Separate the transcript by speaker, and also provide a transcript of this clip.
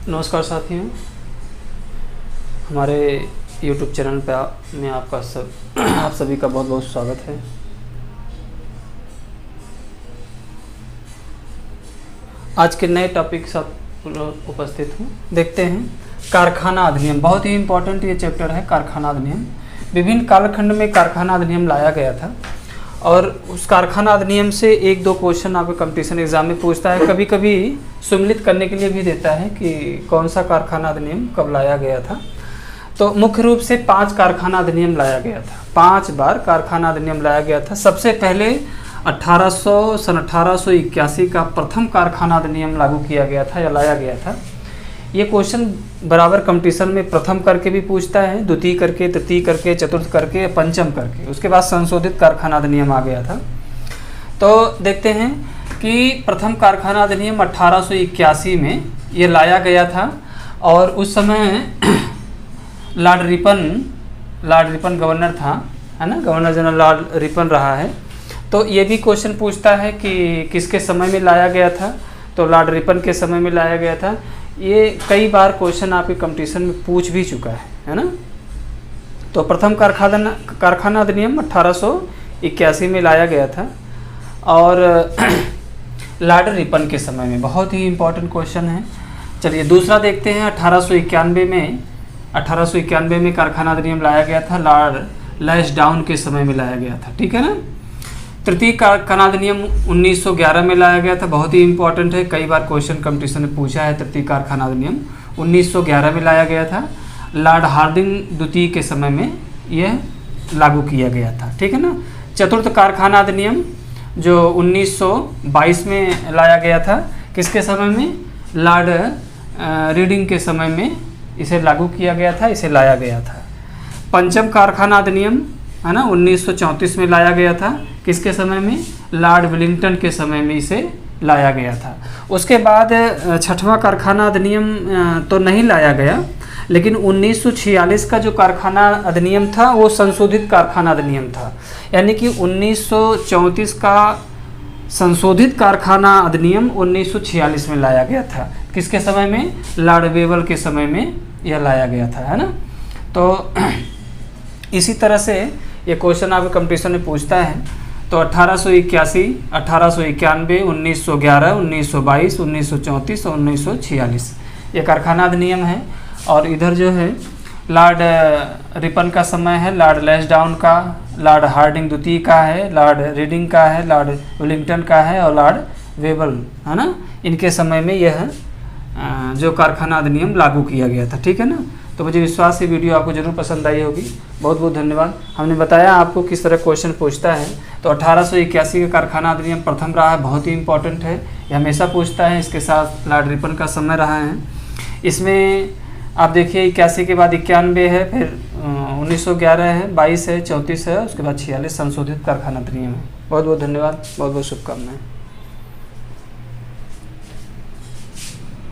Speaker 1: नमस्कार साथियों, हमारे YouTube चैनल में आप सभी का बहुत बहुत स्वागत है। आज के नए टॉपिक साथ उपस्थित हूँ। देखते हैं कारखाना अधिनियम, बहुत ही इम्पोर्टेंट ये चैप्टर है। कारखाना अधिनियम, विभिन्न कालखंड में कारखाना अधिनियम लाया गया था और उस कारखाना अधिनियम से एक दो क्वेश्चन आपके कंपटीशन एग्जाम में पूछता है। कभी कभी सम्मिलित करने के लिए भी देता है कि कौन सा कारखाना अधिनियम कब लाया गया था। तो मुख्य रूप से 5 कारखाना अधिनियम लाया गया था, 5 बार कारखाना अधिनियम लाया गया था। सबसे पहले सन 1881 का प्रथम कारखाना अधिनियम लागू किया गया था या लाया गया था। ये क्वेश्चन बराबर कंपटीशन में प्रथम करके भी पूछता है, द्वितीय करके, तृतीय करके, चतुर्थ करके, पंचम करके। उसके बाद संशोधित कारखाना अधिनियम आ गया था। तो देखते हैं कि प्रथम कारखाना अधिनियम 1881 में ये लाया गया था और उस समय लॉर्ड रिपन गवर्नर था, है ना, गवर्नर जनरल लॉर्ड रिपन रहा है। तो ये भी क्वेश्चन पूछता है कि किसके समय में लाया गया था, तो लॉर्ड रिपन के समय में लाया गया था। ये कई बार क्वेश्चन आपके कंपटीशन में पूछ भी चुका है ना। तो प्रथम कारखाना अधिनियम 1881 में लाया गया था और लॉर्ड रिपन के समय में। बहुत ही इम्पोर्टेंट क्वेश्चन है। चलिए दूसरा देखते हैं। 1891 में कारखाना अधिनियम लाया गया था, लॉर्ड लैंसडाउन के समय में लाया गया था, ठीक है ना। तृतीय कारखाना अधिनियम 1911 में लाया गया था, बहुत ही इंपॉर्टेंट है, कई बार क्वेश्चन कंपटीशन में पूछा है। तृतीय कारखाना अधिनियम 1911 में लाया गया था, लॉर्ड हार्डिंग द्वितीय के समय में यह लागू किया गया था, ठीक है ना। चतुर्थ कारखाना अधिनियम जो 1922 में लाया गया था, किसके समय में, लॉर्ड रीडिंग के समय में इसे लागू किया गया था, इसे लाया गया था। पंचम कारखाना अधिनियम, है ना, 1934 में लाया गया था, किसके समय में, लॉर्ड वेलिंगटन के समय में इसे लाया गया था। उसके बाद छठवां कारखाना अधिनियम तो नहीं लाया गया, लेकिन 1946 का जो कारखाना अधिनियम था वो संशोधित कारखाना अधिनियम था। यानी कि 1934 का संशोधित कारखाना अधिनियम 1946 में लाया गया था। किसके समय में, लॉर्ड वेवल के समय में यह लाया गया था, है ना। तो इसी तरह से ये क्वेश्चन आपके कंपटीशन में पूछता है। तो 1881, 1891, 1911, 1922, 1934 और 1946 ये कारखाना अधिनियम है। और इधर जो है लॉर्ड रिपन का समय है, लॉर्ड लैंसडाउन का, लॉर्ड हार्डिंग द्वितीय का है, लॉर्ड रीडिंग का है, लॉर्ड वेलिंगटन का है और लॉर्ड वेवल, है ना, इनके समय में यह जो कारखाना अधिनियम लागू किया गया था, ठीक है ना। तो मुझे विश्वास है वीडियो आपको जरूर पसंद आई होगी। बहुत बहुत धन्यवाद। हमने बताया आपको किस तरह क्वेश्चन पूछता है। तो 1881 का कारखाना अधिनियम प्रथम रहा है, बहुत ही इंपॉर्टेंट है, ये हमेशा पूछता है। इसके साथ लॉर्ड रिपन का समय रहा है। इसमें आप देखिए 81 के बाद 91 है, फिर 1911 है, 22 है, 34 है, उसके बाद 46 संशोधित कारखाना अधिनियम है। बहुत बहुत धन्यवाद, बहुत बहुत शुभकामनाएं।